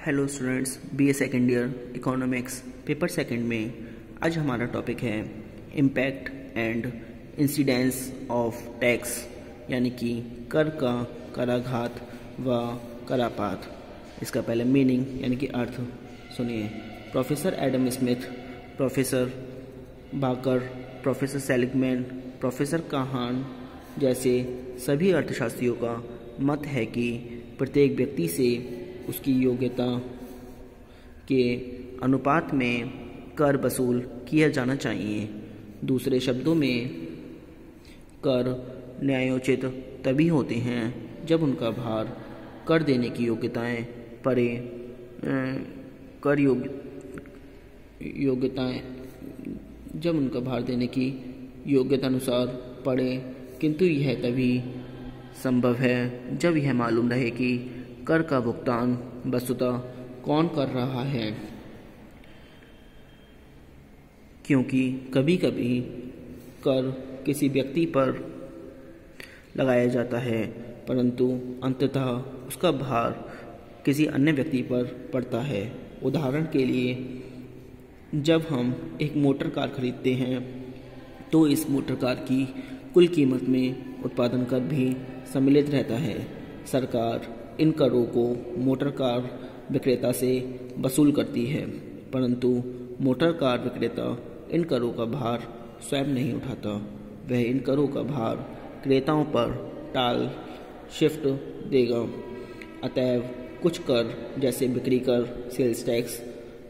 Hello students, BA second year economics paper second में आज हमारा टॉपिक है impact and incidence of tax, यानी कि कर का कराघात व करापात। इसका पहले मीनिंग यानी कि अर्थ सुनिए। प्रोफेसर एडम स्मिथ, प्रोफेसर बाकर, प्रोफेसर सेलिगमैन, प्रोफेसर काहान जैसे सभी अर्थशास्त्रियों का मत है कि प्रत्येक व्यक्ति से उसकी योग्यता के अनुपात में कर वसूल किया जाना चाहिए। दूसरे शब्दों में, कर न्यायोचित तभी होते हैं जब उनका भार कर देने की योग्यताएं परे कर योग्यताएं जब उनका भार देने की योग्यता अनुसार पड़े, किंतु यह तभी संभव है जब यह मालूम रहे कि कर का भुगतान वस्तुतः कौन कर रहा है, क्योंकि कभी कभी कर किसी व्यक्ति पर लगाया जाता है परंतु अंततः उसका भार किसी अन्य व्यक्ति पर पड़ता है। उदाहरण के लिए, जब हम एक मोटर कार खरीदते हैं तो इस मोटर कार की कुल कीमत में उत्पादन कर भी सम्मिलित रहता है। सरकार इन करों को मोटर कार विक्रेता से वसूल करती है, परंतु मोटर कार विक्रेता इन करों का भार स्वयं नहीं उठाता। वह इन करों का भार क्रेताओं पर टाल शिफ्ट देगा। अतएव कुछ कर जैसे बिक्री कर, सेल्स टैक्स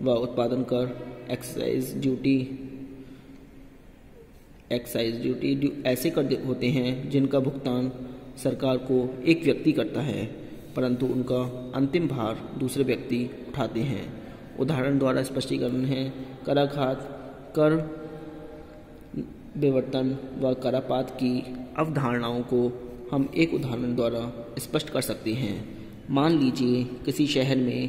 व उत्पादन कर, एक्साइज ड्यूटी ऐसे कर होते हैं जिनका भुगतान सरकार को एक व्यक्ति करता है, परंतु उनका अंतिम भार दूसरे व्यक्ति उठाते हैं। उदाहरण द्वारा स्पष्टीकरण है। कराघात, कर विवर्तन व करापात की अवधारणाओं को हम एक उदाहरण द्वारा स्पष्ट कर सकते हैं। मान लीजिए किसी शहर में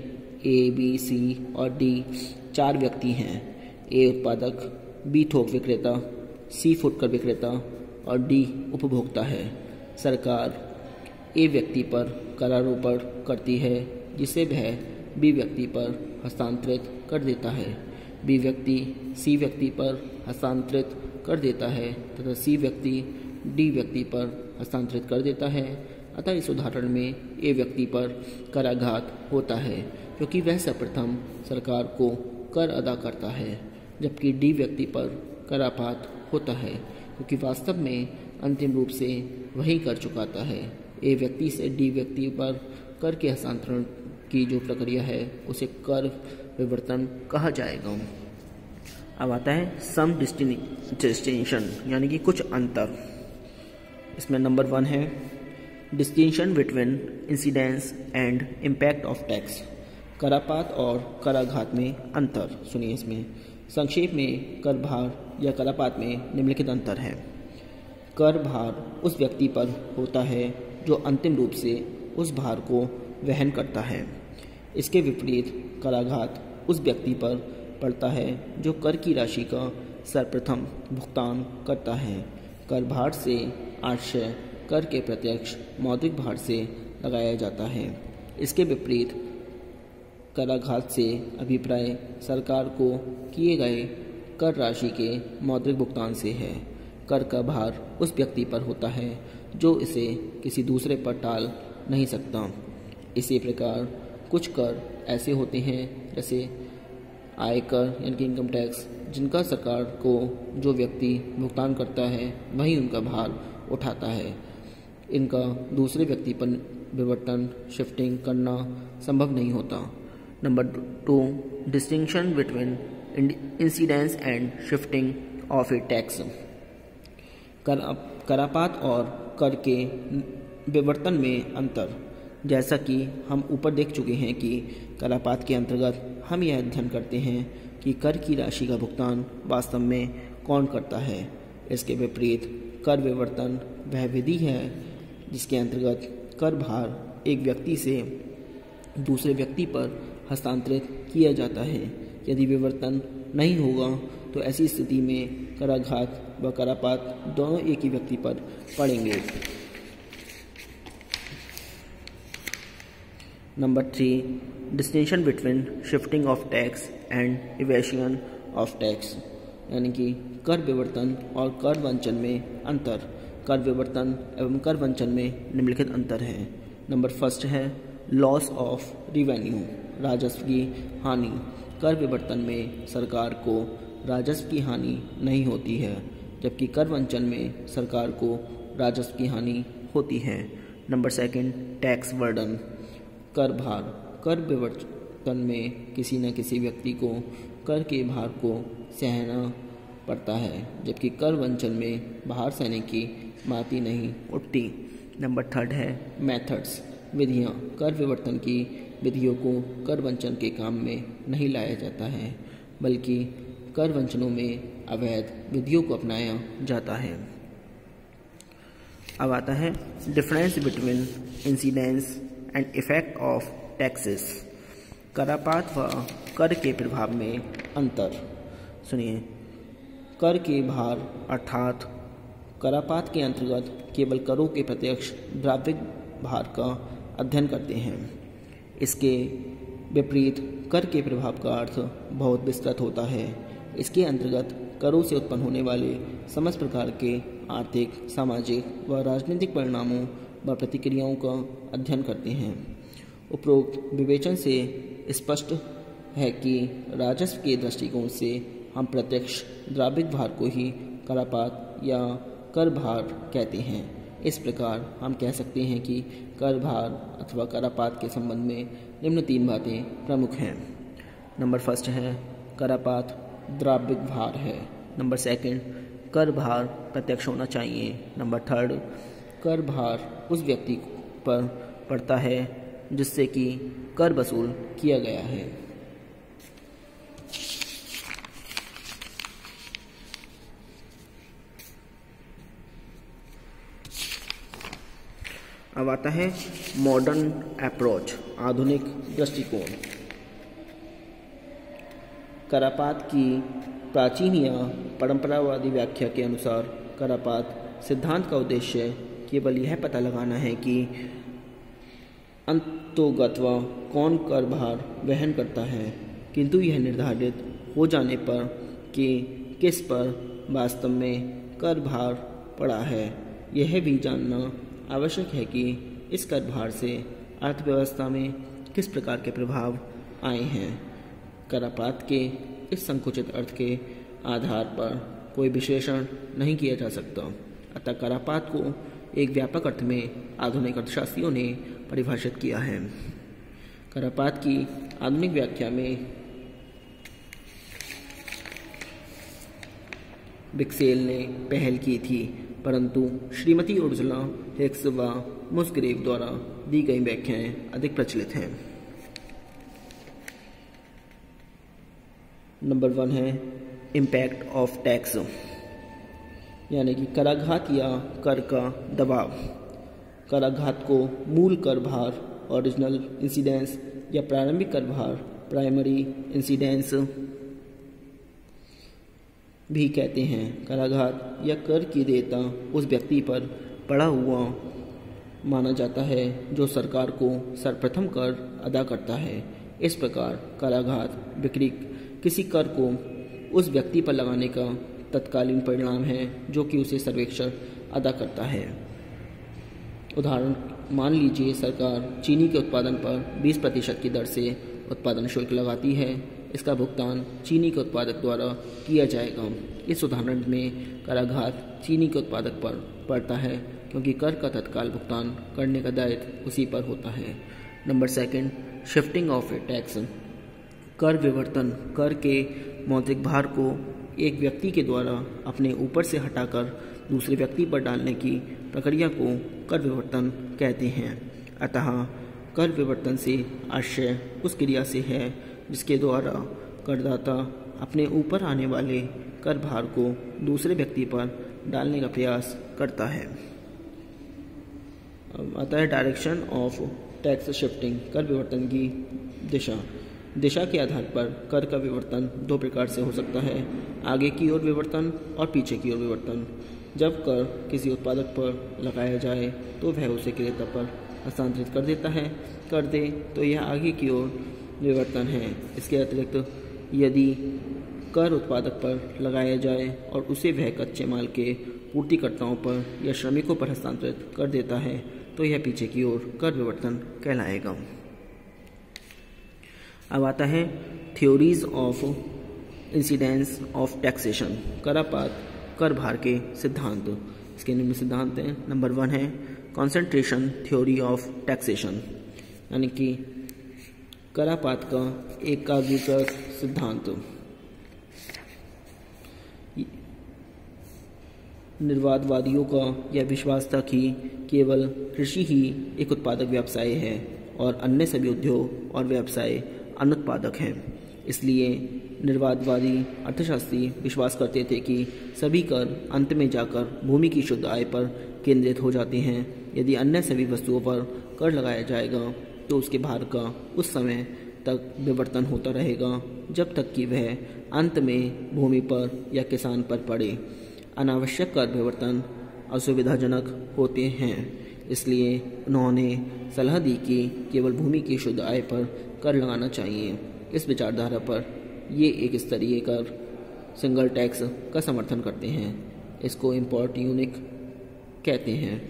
ए, बी, सी और डी 4 व्यक्ति हैं। ए उत्पादक, बी थोक विक्रेता, सी फुटकर विक्रेता और डी उपभोक्ता है। सरकार ए व्यक्ति पर करारोपण करती है जिसे वह बी व्यक्ति पर हस्तांतरित कर देता है। बी व्यक्ति सी व्यक्ति पर हस्तांतरित कर देता है तथा सी व्यक्ति डी व्यक्ति पर हस्तांतरित कर देता है। अतः इस उदाहरण में ए व्यक्ति पर कराघात होता है क्योंकि वह सर्वप्रथम सरकार को कर अदा करता है, जबकि डी व्यक्ति पर करापात होता है क्योंकि वास्तव में अंतिम रूप से वही कर चुकाता है। ए व्यक्ति से डी व्यक्ति पर कर के हस्तांतरण की जो प्रक्रिया है उसे कर विवर्तन कहा जाएगा। अब आता है सम डिस्टिंक्शन, यानी कि कुछ अंतर। इसमें नंबर 1 है distinction between incidence and impact of tax. करापात और कराघात में अंतर सुनिए। इसमें संक्षेप में कर भार या करापात में निम्नलिखित अंतर है। कर भार उस व्यक्ति पर होता है जो अंतिम रूप से उस भार को वहन करता है। इसके विपरीत कराघात उस व्यक्ति पर पड़ता है जो कर की राशि का सर्वप्रथम भुगतान करता है। कर भार से आशय कर के प्रत्यक्ष मौद्रिक भार से लगाया जाता है। इसके विपरीत कराघात से अभिप्राय सरकार को किए गए कर राशि के मौद्रिक भुगतान से है। कर का भार उस व्यक्ति पर होता है जो इसे किसी दूसरे पर टाल नहीं सकता। इसी प्रकार कुछ कर ऐसे होते हैं जैसे आयकर यानी कि इनकम टैक्स, जिनका सरकार को जो व्यक्ति भुगतान करता है वही उनका भार उठाता है। इनका दूसरे व्यक्ति पर विवर्तन शिफ्टिंग करना संभव नहीं होता। Number 2 distinction between incidence and shifting of a tax. करापात और कर के विवर्तन में अंतर। जैसा कि हम ऊपर देख चुके हैं कि करापात के अंतर्गत हम यह अध्ययन करते हैं कि कर की राशि का भुगतान वास्तव में कौन करता है। इसके विपरीत कर विवर्तन वह विधि है जिसके अंतर्गत कर भार एक व्यक्ति से दूसरे व्यक्ति पर हस्तांतरित किया जाता है। यदि विवर्तन नहीं होगा तो ऐसी स्थिति में कराघात व करापात दोनों एक ही व्यक्ति पर पड़ेंगे। Number 3 distinction between shifting of tax and evasion of tax, यानी कि कर विवर्तन और कर वंचन में अंतर। कर विवर्तन एवं कर वंचन में निम्नलिखित अंतर है। नंबर फर्स्ट है लॉस ऑफ रिवेन्यू, राजस्व की हानि। कर विवर्तन में सरकार को राजस्व की हानि नहीं होती है, जबकि कर वंचन में सरकार को राजस्व की हानि होती है। नंबर सेकंड टैक्स बर्डन, कर भार। कर विवर्तन में किसी न किसी व्यक्ति को कर के भार को सहना पड़ता है, जबकि कर वंचन में भार सहने की बात ही नहीं उठती। नंबर थर्ड है मेथड्स, विधियाँ। कर विवर्तन की विधियों को कर वंचन के काम में नहीं लाया जाता है, बल्कि कर वंचनों में अवैध विधियों को अपनाया जाता है। अब आता है difference between incidence and effect of taxes, करापात व कर के प्रभाव में अंतर। सुनिए, कर के भार अर्थात करापात के अंतर्गत केवल करों के प्रत्यक्ष द्रव्यिक भार का अध्ययन करते हैं। इसके विपरीत कर के प्रभाव का अर्थ बहुत विस्तृत होता है। इसके अंतर्गत करों से उत्पन्न होने वाले समस्त प्रकार के आर्थिक, सामाजिक व राजनीतिक परिणामों व प्रतिक्रियाओं का अध्ययन करते हैं। उपरोक्त विवेचन से स्पष्ट है कि राजस्व के दृष्टिकोण से हम प्रत्यक्ष द्रव्यिक भार को ही करापात या कर भार कहते हैं। इस प्रकार हम कह सकते हैं कि कर भार अथवा करापात के संबंध में निम्न तीन बातें प्रमुख हैं। नंबर फर्स्ट है करापात द्रव्यिक भार है। नंबर सेकंड कर भार प्रत्यक्ष होना चाहिए। नंबर थर्ड कर भार उस व्यक्ति पर पड़ता है जिससे कि कर वसूल किया गया है। अब आता है मॉडर्न अप्रोच, आधुनिक दृष्टिकोण। करापात की प्राचीन या परंपरावादी व्याख्या के अनुसार करापात सिद्धांत का उद्देश्य केवल यह पता लगाना है कि अंतोगत्वा कौन कर भार वहन करता है, किंतु यह निर्धारित हो जाने पर कि किस पर वास्तव में कर भार पड़ा है, यह भी जानना आवश्यक है कि इस कर भार से अर्थव्यवस्था में किस प्रकार के प्रभाव आए हैं। करापात के इस संकुचित अर्थ के आधार पर कोई विश्लेषण नहीं किया जा सकता। अतः करापात को एक व्यापक अर्थ में आधुनिक अर्थशास्त्रियों ने परिभाषित किया है। करापात की आधुनिक व्याख्या में बिक्सेल ने पहल की थी, परंतु श्रीमती उर्जुला हिक्स व मुस्ग्रेव द्वारा दी गई व्याख्याएं अधिक प्रचलित हैं। नंबर 1 है इम्पैक्ट ऑफ टैक्स, यानी कि कराघात या कर का दबाव। कराघात को मूल कर भार ओरिजिनल इंसिडेंस या प्रारंभिक कर भार प्राइमरी इंसिडेंस भी कहते हैं। कराघात या कर की देयता उस व्यक्ति पर पड़ा हुआ माना जाता है जो सरकार को सर्वप्रथम कर अदा करता है। इस प्रकार कराघात बिक्री किसी कर को उस व्यक्ति पर लगाने का तत्कालीन परिणाम है जो कि उसे सर्वेक्षण अदा करता है। उदाहरण मान लीजिए सरकार चीनी के उत्पादन पर 20% की दर से उत्पादन शुल्क लगाती है। इसका भुगतान चीनी के उत्पादक द्वारा किया जाएगा। इस उदाहरण में कराघात चीनी के उत्पादक पर पड़ता है क्योंकि कर का तत्काल भुगतान करने का दायित्व उसी पर होता है। Number 2 shifting of a tax, कर विवर्तन कर के मौद्रिक भार को एक व्यक्ति के द्वारा अपने ऊपर से हटाकर दूसरे व्यक्ति पर डालने की प्रक्रिया को कर विवर्तन कहते हैं। अतः कर विवर्तन से आशय उस क्रिया से है जिसके द्वारा करदाता अपने ऊपर आने वाले कर भार को दूसरे व्यक्ति पर डालने का प्रयास करता है। अब आता है डायरेक्शन ऑफ टैक्स शिफ्टिंग, कर विवर्तन की दिशा। दिशा के आधार पर कर का विवर्तन 2 प्रकार से हो सकता है, आगे की ओर विवर्तन और पीछे की ओर विवर्तन। जब कर किसी उत्पादक पर लगाया जाए तो वह उसे क्रेता पर हस्तांतरित कर देता है, कर दे तो यह आगे की ओर विवर्तन है। इसके अतिरिक्त यदि कर उत्पादक पर लगाया जाए और उसे वह कच्चे माल के पूर्तिकर्ताओं पर या श्रमिकों पर हस्तांतरित कर देता है तो यह पीछे की ओर कर विवर्तन कहलाएगा। अब आता है theories of incidence of taxation, करापात कर भार के सिद्धांत। इसके निम्न सिद्धांत हैं। नंबर 1 है कॉन्सेंट्रेशन थ्योरी ऑफ टैक्सेशन, यानी कि करापात का एकाग्रीकृत सिद्धांत। निर्वादवादियों का यह विश्वास था कि केवल कृषि ही एक उत्पादक व्यवसाय है और अन्य सभी उद्योग और व्यवसाय अनुत्पादक हैं। इसलिए निर्वादवादी अर्थशास्त्री विश्वास करते थे कि सभी कर अंत में जाकर भूमि की शुद्ध आय पर केंद्रित हो जाते हैं। यदि अन्य सभी वस्तुओं पर कर लगाया जाएगा तो उसके भार का उस समय तक विवर्तन होता रहेगा जब तक कि वह अंत में भूमि पर या किसान पर पड़े। अनावश्यक कर विवर्तन असुविधाजनक होते हैं, इसलिए उन्होंने सलाह दी कि केवल भूमि की शुद्ध आय पर कर लगाना चाहिए। इस विचारधारा पर ये एक स्तरीय कर सिंगल टैक्स का समर्थन करते हैं। इसको इम्पोर्ट यूनिक कहते हैं।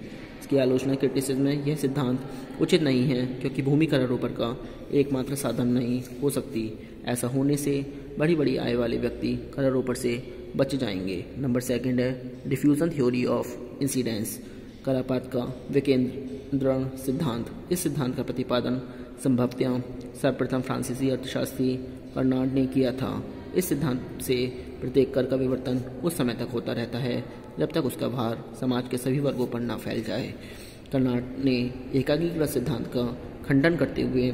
इसकी आलोचना क्रिटिसिज्म में यह सिद्धांत उचित नहीं है क्योंकि भूमि करारोपण का एकमात्र साधन नहीं हो सकती। ऐसा होने से बड़ी बड़ी आय वाले व्यक्ति करारोपण से बच जाएंगे। नंबर 2 है डिफ्यूजन थ्योरी ऑफ इंसिडेंस, करापात का विकेंद्रण सिद्धांत। इस सिद्धांत का प्रतिपादन संभवतः सर्वप्रथम फ्रांसीसी अर्थशास्त्री कर्नाड ने किया था। इस सिद्धांत से प्रत्येक कर का विवर्तन उस समय तक होता रहता है जब तक उसका भार समाज के सभी वर्गों पर न फैल जाए। कर्नाड ने एकाग्रीकृत सिद्धांत का खंडन करते हुए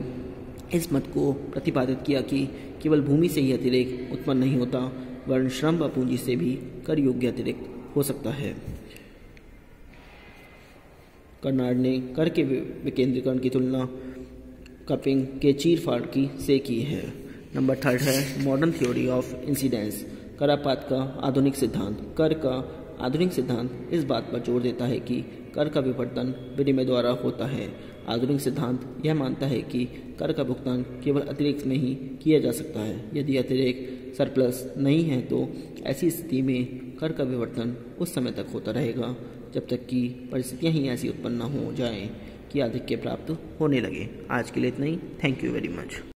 इस मत को प्रतिपादित किया कि केवल भूमि से ही अतिरिक्त उत्पन्न नहीं होता वरन श्रम व पूंजी से भी कर योग्य अतिरिक्त हो सकता है। कर्नाड ने कर के विकेंद्रीकरण की तुलना कपिंग के चीर-फाड़ से की है। नंबर 3 है मॉडर्न थ्योरी ऑफ इंसिडेंस, करापात का आधुनिक सिद्धांत। कर का आधुनिक सिद्धांत इस बात पर जोर देता है कि कर का विवर्तन विनिमय द्वारा होता है। आधुनिक सिद्धांत यह मानता है कि कर का भुगतान केवल अतिरिक्त में ही किया जा सकता है। यदि अतिरिक्त सरप्लस नहीं है तो ऐसी स्थिति में कर का विवर्तन उस समय तक होता रहेगा जब तक कि परिस्थितियां ही ऐसी उत्पन्न हो जाएं कि आधिक्य प्राप्त होने लगे। आज के लिए इतना ही। Thank you very much.